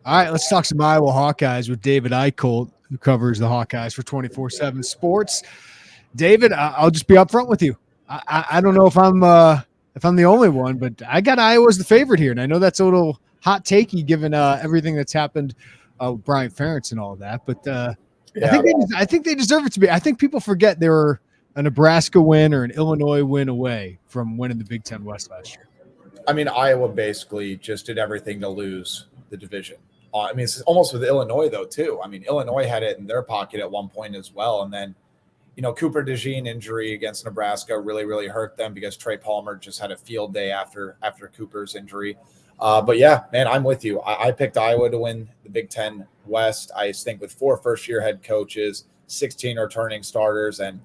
All right, let's talk some Iowa Hawkeyes with David Eicholt, who covers the Hawkeyes for 24/7 Sports. David, I'll just be upfront with you. I don't know if I'm the only one, but I got Iowa as the favorite here, and I know that's a little hot takey given everything that's happened with Brian Ferentz and all of that. But I think they deserve it to be. I think people forget they were a Nebraska win or an Illinois win away from winning the Big Ten West last year. I mean, Iowa basically just did everything to lose the division. I mean, it's almost with Illinois, though, too. I mean, Illinois had it in their pocket at one point as well. And then, Cooper DeJean injury against Nebraska really, really hurt them because Trey Palmer just had a field day after Cooper's injury. But, yeah, man, I'm with you. I picked Iowa to win the Big Ten West. I think with 4 first-year head coaches, 16 returning starters, and,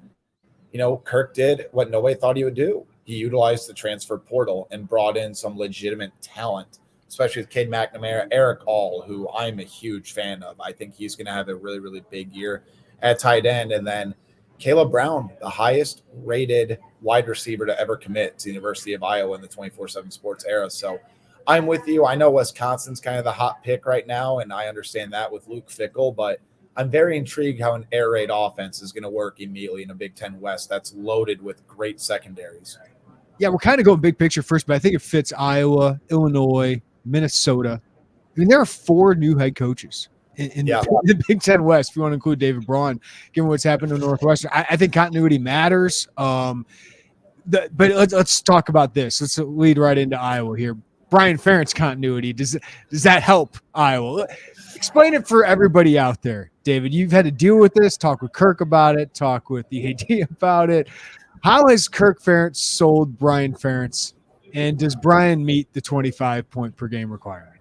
Kirk did what nobody thought he would do. He utilized the transfer portal and brought in some legitimate talent, especially with Cade McNamara, Eric All, who I'm a huge fan of. I think he's going to have a really, really big year at tight end. And then Caleb Brown, the highest rated wide receiver to ever commit to the University of Iowa in the 24/7 Sports era. So I'm with you. I know Wisconsin's kind of the hot pick right now, and I understand that with Luke Fickell, but I'm very intrigued how an air raid offense is going to work immediately in a Big Ten West that's loaded with great secondaries. Yeah, we're kind of going big picture first, but I think it fits Iowa, Illinois, Minnesota. I mean, there are 4 new head coaches in the Big Ten West, if you want to include David Braun, given what's happened to Northwestern. I think continuity matters. But let's talk about this. Let's lead right into Iowa here. Brian Ferentz continuity, does that help Iowa? Explain it for everybody out there, David. You've had to deal with this, talk with Kirk about it, talk with the AD about it. How has Kirk Ferentz sold Brian Ferentz, and does Brian meet the 25-point per game requirement?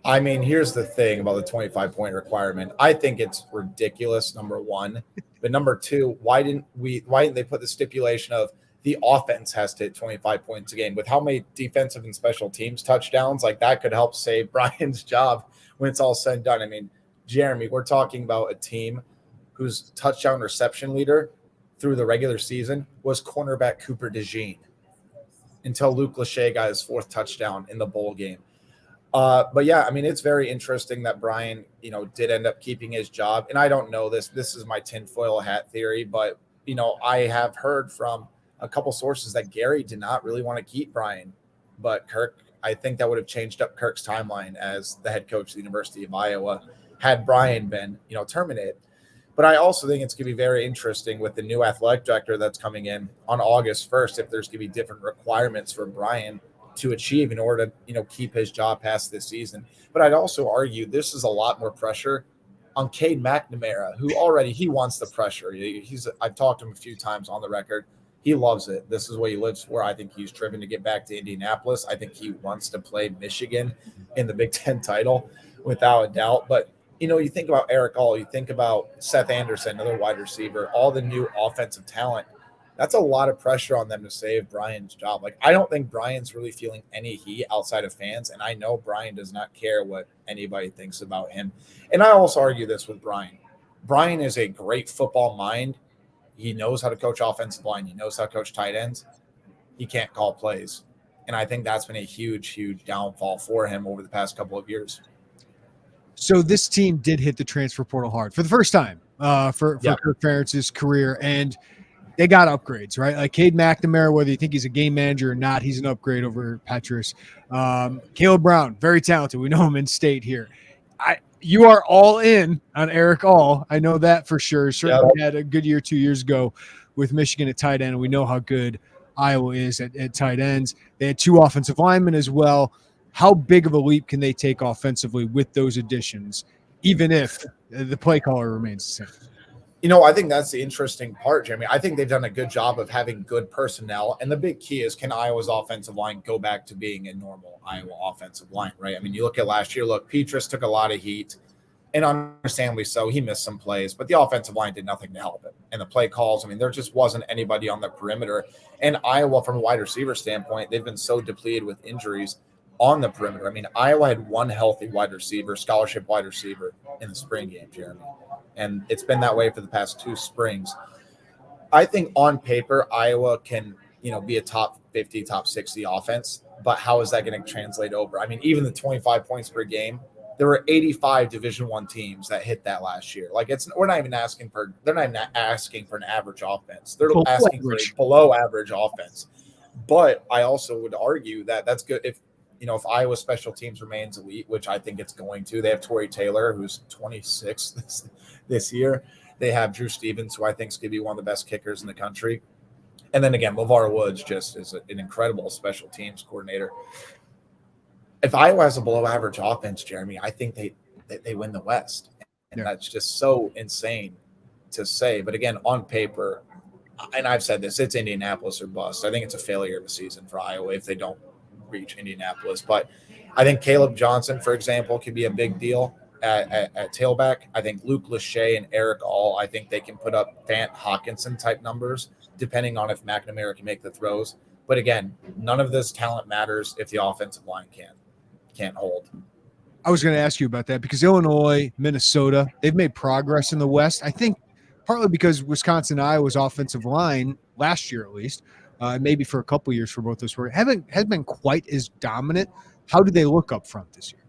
I mean, here's the thing about the 25-point requirement. I think it's ridiculous, number one. But number two, why didn't they put the stipulation of the offense has to hit 25 points a game? With how many defensive and special teams touchdowns, like that could help save Brian's job when it's all said and done. I mean, Jeremy, we're talking about a team whose touchdown reception leader through the regular season was cornerback Cooper DeJean until Luke Lachey got his 4th touchdown in the bowl game. But yeah, I mean, it's very interesting that Brian, did end up keeping his job. And I don't know this. This is my tinfoil hat theory, but, I have heard from a couple sources that Gary did not really want to keep Brian. But Kirk, I think that would have changed up Kirk's timeline as the head coach of the University of Iowa had Brian been, terminated. But I also think it's going to be very interesting with the new athletic director that's coming in on August 1st, if there's going to be different requirements for Brian to achieve in order to, keep his job past this season. But I'd also argue this is a lot more pressure on Cade McNamara, who already, he wants the pressure. I've talked to him a few times on the record. He loves it. This is what he lives for. I think he's driven to get back to Indianapolis. I think he wants to play Michigan in the Big Ten title without a doubt. But, you think about Eric All, you think about Seth Anderson, another wide receiver, all the new offensive talent. That's a lot of pressure on them to save Brian's job. Like, I don't think Brian's really feeling any heat outside of fans, and I know Brian does not care what anybody thinks about him. And I also argue this with Brian. Brian is a great football mind. He knows how to coach offensive line. He knows how to coach tight ends. He can't call plays. And I think that's been a huge, huge downfall for him over the past couple of years. So this team did hit the transfer portal hard for the first time for Kirk Ferentz's career, and they got upgrades, right? Like Cade McNamara, whether you think he's a game manager or not, he's an upgrade over Petrus. Caleb Brown, very talented. We know him in state here. You are all in on Eric All. I know that for sure. Certainly had a good year 2 years ago with Michigan at tight end. We know how good Iowa is at tight ends. They had 2 offensive linemen as well. How big of a leap can they take offensively with those additions, even if the play caller remains the same? I think that's the interesting part, Jeremy. I think they've done a good job of having good personnel. And the big key is, can Iowa's offensive line go back to being a normal Iowa offensive line, right? I mean, you look at last year, Petrus took a lot of heat, and understandably so. He missed some plays, but the offensive line did nothing to help it. And the play calls, I mean, there just wasn't anybody on the perimeter. And Iowa, from a wide receiver standpoint, they've been so depleted with injuries on the perimeter. I mean, Iowa had 1 healthy wide receiver, scholarship wide receiver in the spring game, Jeremy. And it's been that way for the past 2 springs. I think on paper, Iowa can, be a top 50, top 60 offense, but how is that going to translate over? I mean, even the 25 points per game, There were 85 Division I teams that hit that last year. Like they're not even asking for an average offense. They're asking for a below average offense. But I also would argue that that's good if Iowa special teams remains elite, which I think it's going to. They have Torrey Taylor, who's 26 this year. They have Drew Stevens, who I think is going to be one of the best kickers in the country. And then again, LeVar Woods just is an incredible special teams coordinator. If Iowa has a below average offense, Jeremy, I think they win the West. And that's just so insane to say. But again, on paper, and I've said this, it's Indianapolis or bust. I think it's a failure of a season for Iowa if they don't reach Indianapolis. But I think Caleb Johnson, for example, could be a big deal at tailback. I think Luke Lachey and Eric All, I think they can put up Fant Hawkinson type numbers, depending on if McNamara can make the throws. But again, none of this talent matters if the offensive line can't hold. I was going to ask you about that because Illinois, Minnesota, they've made progress in the West. I think partly because Wisconsin, Iowa's offensive line last year, at least, maybe for a couple years for both those sports, hasn't been quite as dominant. How do they look up front this year?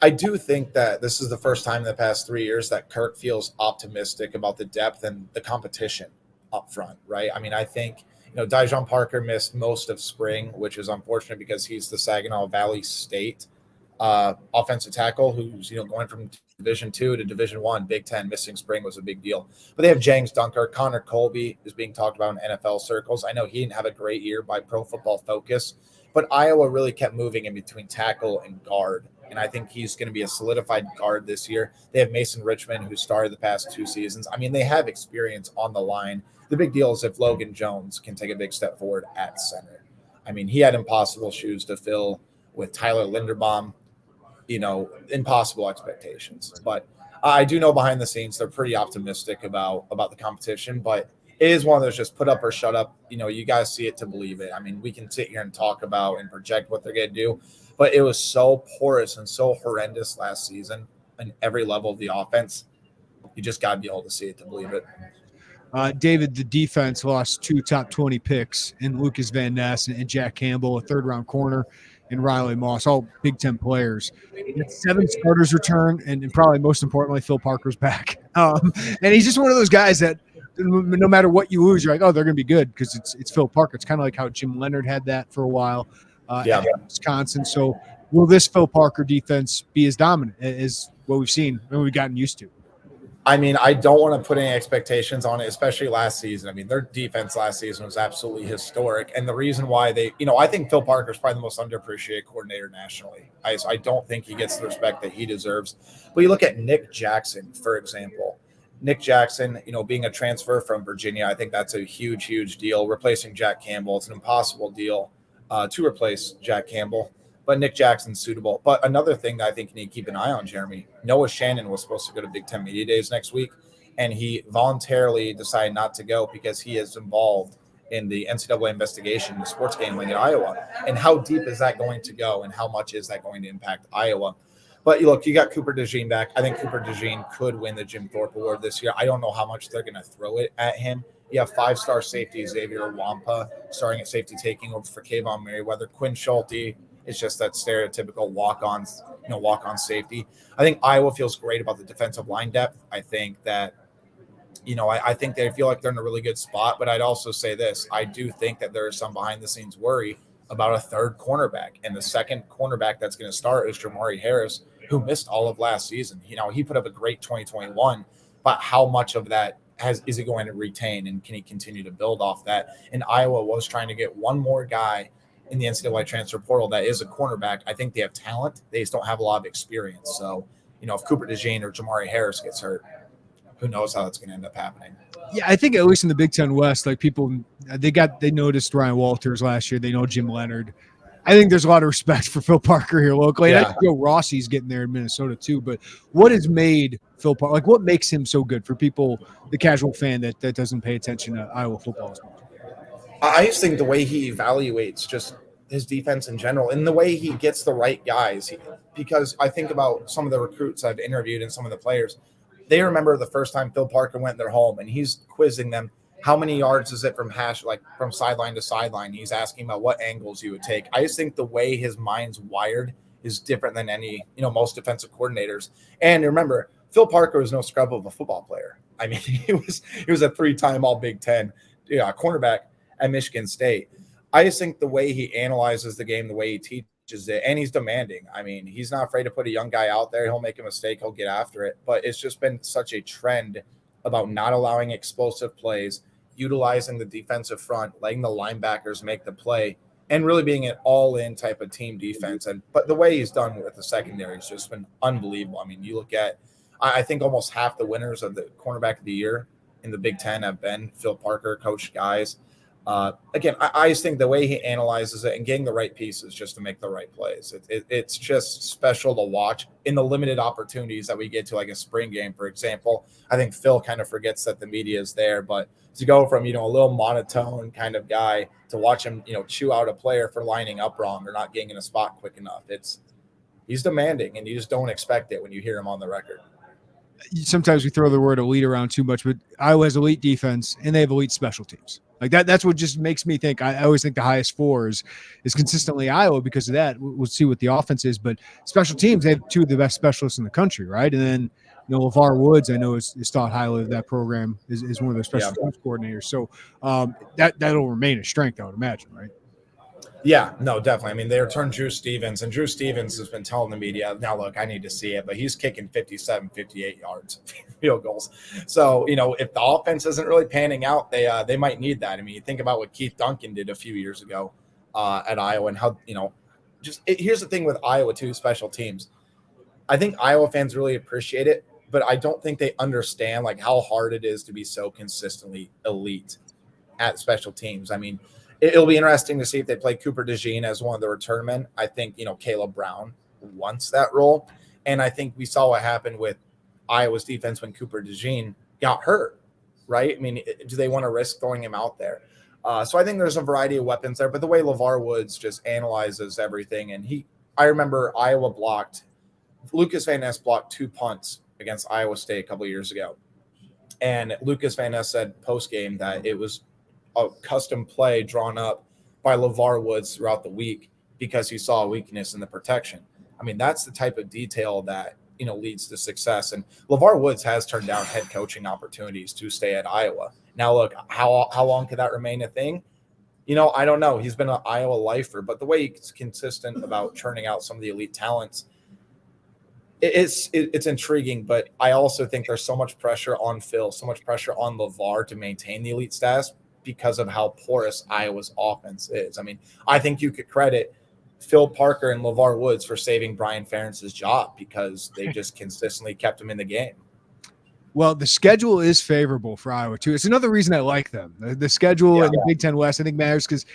I do think that this is the first time in the past 3 years that Kirk feels optimistic about the depth and the competition up front, right? I mean, I think, Dijon Parker missed most of spring, which is unfortunate because he's the Saginaw Valley State offensive tackle who's, going from Division II to Division I, Big Ten. Missing spring was a big deal. But they have James Dunker. Connor Colby is being talked about in NFL circles. I know he didn't have a great year by Pro Football Focus, but Iowa really kept moving in between tackle and guard. And I think he's going to be a solidified guard this year. They have Mason Richmond, who started the past 2 seasons. I mean, they have experience on the line. The big deal is if Logan Jones can take a big step forward at center. I mean, he had impossible shoes to fill with Tyler Linderbaum, impossible expectations. But I do know behind the scenes they're pretty optimistic about the competition. But it is one of those just put up or shut up. You guys see it to believe it. I mean, we can sit here and talk about and project what they're going to do. But it was so porous and so horrendous last season in every level of the offense. You just got to be able to see it to believe it. David, the defense lost 2 top 20 picks in Lucas Van Ness and Jack Campbell, a third-round corner, and Riley Moss, all Big Ten players. 7 starters returned, and probably most importantly, Phil Parker's back. And he's just one of those guys that no matter what you lose, you're like, oh, they're going to be good because it's Phil Parker. It's kind of like how Jim Leonard had that for a while. At Wisconsin. So will this Phil Parker defense be as dominant as what we've seen and we've gotten used to? I mean, I don't want to put any expectations on it, especially last season. I mean, their defense last season was absolutely historic. And the reason why I think Phil Parker is probably the most underappreciated coordinator nationally. I don't think he gets the respect that he deserves. But you look at Nick Jackson, for example. Nick Jackson, being a transfer from Virginia, I think that's a huge, huge deal. Replacing Jack Campbell, it's an impossible deal to replace Jack Campbell, but Nick Jackson's suitable. But another thing that I think you need to keep an eye on, Jeremy, Noah Shannon was supposed to go to Big Ten Media Days next week, and he voluntarily decided not to go because he is involved in the NCAA investigation into sports gambling in Iowa. And how deep is that going to go, and how much is that going to impact Iowa? But look, you got Cooper DeJean back. I think Cooper DeJean could win the Jim Thorpe Award this year. I don't know how much they're going to throw it at him. You have 5-star safety Xavier Wampa starting at safety, taking over for Kayvon Merriweather. Quinn Schulte is just that stereotypical walk-on safety. I think Iowa feels great about the defensive line depth. I think that, I think they feel like they're in a really good spot. But I'd also say this: I do think that there is some behind-the-scenes worry about a third cornerback, and the second cornerback that's going to start is Jamari Harris, who missed all of last season. He put up a great 2021, but how much of that is he going to retain, and can he continue to build off that? And Iowa was trying to get one more guy in the NCAA transfer portal that is a cornerback. I think they have talent. They just don't have a lot of experience. So, if Cooper DeJean or Jamari Harris gets hurt, who knows how that's going to end up happening. Yeah, I think at least in the Big Ten West, like people, they noticed Ryan Walters last year. They know Jim Leonard. I think there's a lot of respect for Phil Parker here locally. Yeah. And I think Joe Rossi's getting there in Minnesota too. But what has made Phil Parker, like what makes him so good for people, the casual fan that doesn't pay attention to Iowa football as much? I just think the way he evaluates just his defense in general and the way he gets the right guys, because I think about some of the recruits I've interviewed and some of the players, they remember the first time Phil Parker went in their home and he's quizzing them. How many yards is it from from sideline to sideline? He's asking about what angles you would take. I just think the way his mind's wired is different than any, most defensive coordinators. And remember, Phil Parker was no scrub of a football player. I mean, he was a 3-time All Big Ten cornerback at Michigan State. I just think the way he analyzes the game, the way he teaches it, and he's demanding. I mean, he's not afraid to put a young guy out there. He'll make a mistake. He'll get after it. But it's just been such a trend about not allowing explosive plays, utilizing the defensive front, letting the linebackers make the play, and really being an all-in type of team defense. But the way he's done with the secondary has just been unbelievable. I mean, you look at, I think almost half the winners of the cornerback of the year in the Big Ten have been Phil Parker coached guys. Again, I just think the way he analyzes it and getting the right pieces just to make the right plays, it's just special to watch in the limited opportunities that we get to, like a spring game, for example. I think Phil kind of forgets that the media is there, but to go from, a little monotone kind of guy to watch him, chew out a player for lining up wrong or not getting in a spot quick enough, he's demanding, and you just don't expect it when you hear him on the record. Sometimes we throw the word elite around too much, but Iowa has elite defense and they have elite special teams. Like that's what just makes me think. I always think the highest floor is consistently Iowa because of that. We'll see what the offense is, but special teams, they have two of the best specialists in the country, right? And then LeVar Woods, I know is thought highly of that program, is one of their special teams coordinators. So that'll remain a strength, I would imagine, right? Yeah, no, definitely. I mean, they returned Drew Stevens, and Drew Stevens has been telling the media, now look, I need to see it, but he's kicking 57, 58 yards field goals. So, if the offense isn't really panning out, they might need that. I mean, you think about what Keith Duncan did a few years ago at Iowa and how, here's the thing with Iowa too, special teams. I think Iowa fans really appreciate it, but I don't think they understand like how hard it is to be so consistently elite at special teams. I mean, it'll be interesting to see if they play Cooper DeJean as one of the returnmen. I think, Caleb Brown wants that role. And I think we saw what happened with Iowa's defense when Cooper DeJean got hurt, right? I mean, do they want to risk throwing him out there? So I think there's a variety of weapons there. But the way LeVar Woods just analyzes everything, and I remember Iowa Lucas Van Ness blocked 2 punts against Iowa State a couple of years ago. And Lucas Van Ness said post-game that it was a custom play drawn up by LeVar Woods throughout the week because he saw a weakness in the protection. I mean, that's the type of detail that, leads to success. And LeVar Woods has turned down head coaching opportunities to stay at Iowa. Now, look, how long could that remain a thing? I don't know. He's been an Iowa lifer, but the way he's consistent about churning out some of the elite talents, it's intriguing, but I also think there's so much pressure on Phil, so much pressure on LeVar to maintain the elite status because of how porous Iowa's offense is. I mean, I think you could credit Phil Parker and LeVar Woods for saving Brian Ferentz's job because they just consistently kept him in the game. Well, the schedule is favorable for Iowa too. It's another reason I like them. The schedule in the Big Ten West, I think, matters because,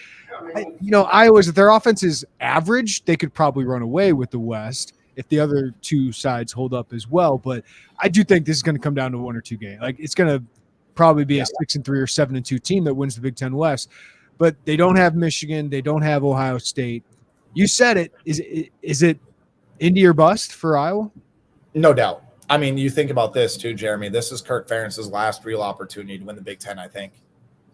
Iowa's, if their offense is average, they could probably run away with the West if the other two sides hold up as well. But I do think this is going to come down to 1 or 2 games. Like it's going to probably be a 6-3 or 7-2 team that wins the Big Ten West. But they don't have Michigan. They don't have Ohio State. You said it. Is it Indy or bust for Iowa? No doubt. I mean, you think about this too, Jeremy. This is Kirk Ferentz's last real opportunity to win the Big Ten, I think.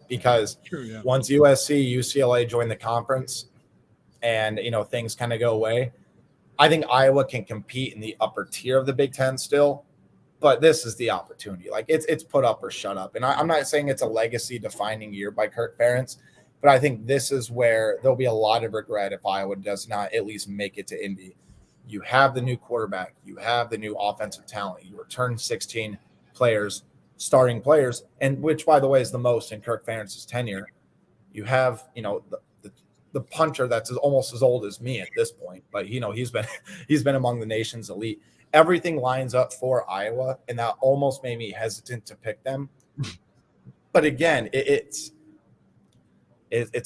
Because once USC, UCLA join the conference and, things kind of go away, I think Iowa can compete in the upper tier of the Big Ten still. But this is the opportunity. Like it's put up or shut up. And I'm not saying it's a legacy defining year by Kirk Ferentz, but I think this is where there'll be a lot of regret if Iowa does not at least make it to Indy. You have the new quarterback. You have the new offensive talent. You return 16 players, starting players, and which, by the way, is the most in Kirk Ferentz's tenure. You have, the puncher that's almost as old as me at this point, but he's been among the nation's elite. Everything lines up for Iowa, and that almost made me hesitant to pick them. But again, it's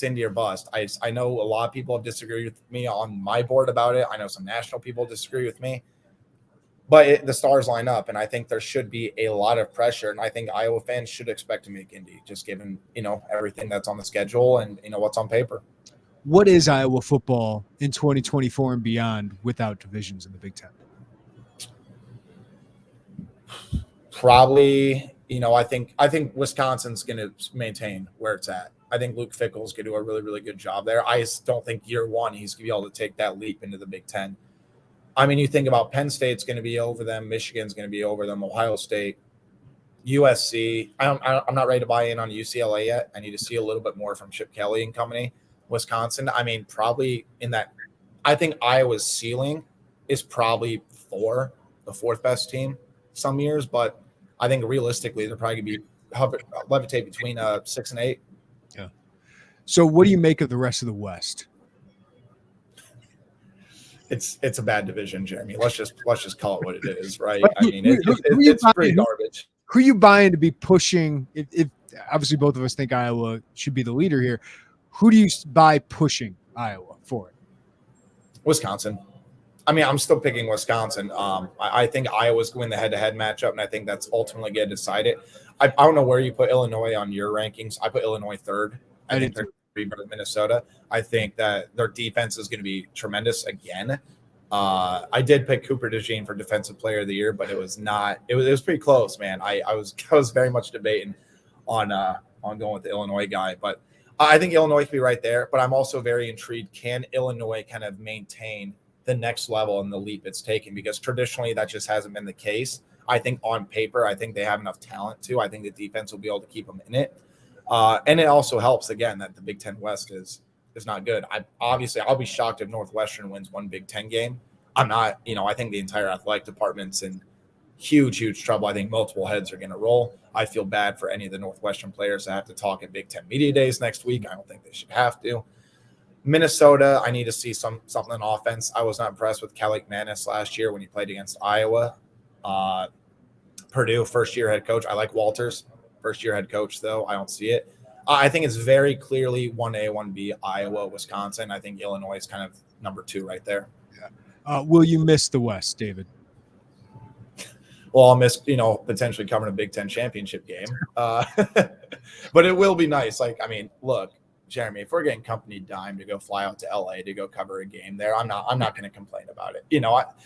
Indy or bust. I know a lot of people have disagreed with me on my board about it. I know some national people disagree with me. But the stars line up, and I think there should be a lot of pressure, and I think Iowa fans should expect to make Indy, just given, everything that's on the schedule and, what's on paper. What is Iowa football in 2024 and beyond without divisions in the Big Ten? Probably, I think Wisconsin's going to maintain where it's at. I think Luke Fickell's going to do a really, really good job there. I just don't think year one he's going to be able to take that leap into the Big Ten. I mean, you think about Penn State's going to be over them, Michigan's going to be over them, Ohio State, USC. I'm not ready to buy in on UCLA yet. I need to see a little bit more from Chip Kelly and company. Wisconsin, I mean, probably in that. I think Iowa's ceiling is probably the fourth best team some years, but I think realistically they're probably going to be levitate between 6 and 8. Yeah. So what do you make of the rest of the West? It's a bad division, Jeremy. Let's just call it what it is, right? I mean, it's pretty garbage. Who are you buying to be pushing? If obviously both of us think Iowa should be the leader here, who do you buy pushing Iowa for it? Wisconsin. I mean, I'm still picking Wisconsin. I think Iowa's going to win the head-to-head matchup, and I think that's ultimately going to decide it. I don't know where you put Illinois on your rankings. I put Illinois third. I think they're Minnesota. I think that their defense is going to be tremendous again. I did pick Cooper DeJean for Defensive Player of the Year, but it was not. It was pretty close, man. I was very much debating on going with the Illinois guy, but I think Illinois could be right there. But I'm also very intrigued. Can Illinois kind of maintain the next level and the leap it's taken? Because traditionally that just hasn't been the case. I think on paper, I think they have enough talent to. I think the defense will be able to keep them in it. And it also helps, again, that the Big Ten West is not good. I'll be shocked if Northwestern wins one Big Ten game. I'm not, I think the entire athletic department's in huge trouble. I think multiple heads are going to roll. I feel bad for any of the Northwestern players that have to talk at Big Ten Media Days next week. I don't think they should have to. Minnesota, I need to see something on offense. I was not impressed with Kelly Manis last year when he played against Iowa. Purdue, first-year head coach. I like Walters, first-year head coach, though. I don't see it. I think it's very clearly 1A, 1B, Iowa, Wisconsin. I think Illinois is kind of number 2 right there. Yeah. Will you miss the West, David? Well, I'll miss, potentially covering a Big Ten championship game. But it will be nice. Look, Jeremy, if we're getting company dime to go fly out to LA to go cover a game there, I'm not going to complain about it.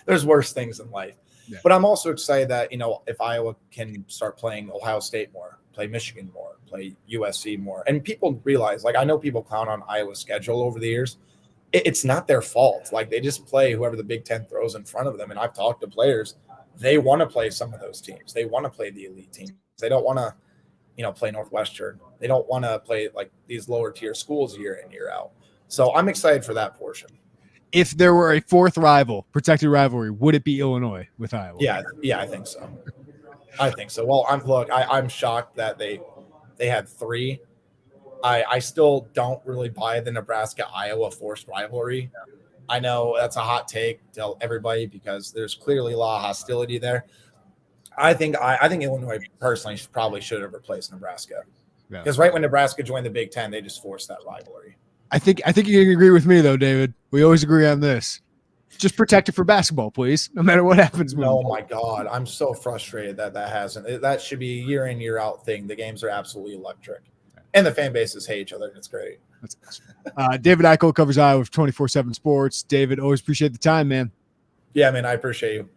There's worse things in life. Yeah. But I'm also excited that, if Iowa can start playing Ohio State more, play Michigan more, play USC more. And people realize, I know people clown on Iowa's schedule over the years. It's not their fault. They just play whoever the Big Ten throws in front of them. And I've talked to players. They want to play some of those teams. They want to play the elite teams. They don't want to, play Northwestern. They don't want to play these lower tier schools year in, year out. So I'm excited for that portion. If there were a fourth rival, protected rivalry, would it be Illinois with Iowa? Yeah, I think so. Well, I'm shocked that they had 3. I still don't really buy the Nebraska-Iowa forced rivalry. I know that's a hot take to everybody because there's clearly a lot of hostility there. I think Illinois personally probably should have replaced Nebraska because right when Nebraska joined the Big Ten, they just forced that rivalry. I think you can agree with me though, David. We always agree on this. Just protect it for basketball, please, no matter what happens. Oh my God, I'm so frustrated that hasn't. That should be a year in, year out thing. The games are absolutely electric, and the fan bases hate each other. And it's great. That's awesome. David Eicholt covers Iowa with 24/7 Sports. David, always appreciate the time, man. Yeah, man, I appreciate you.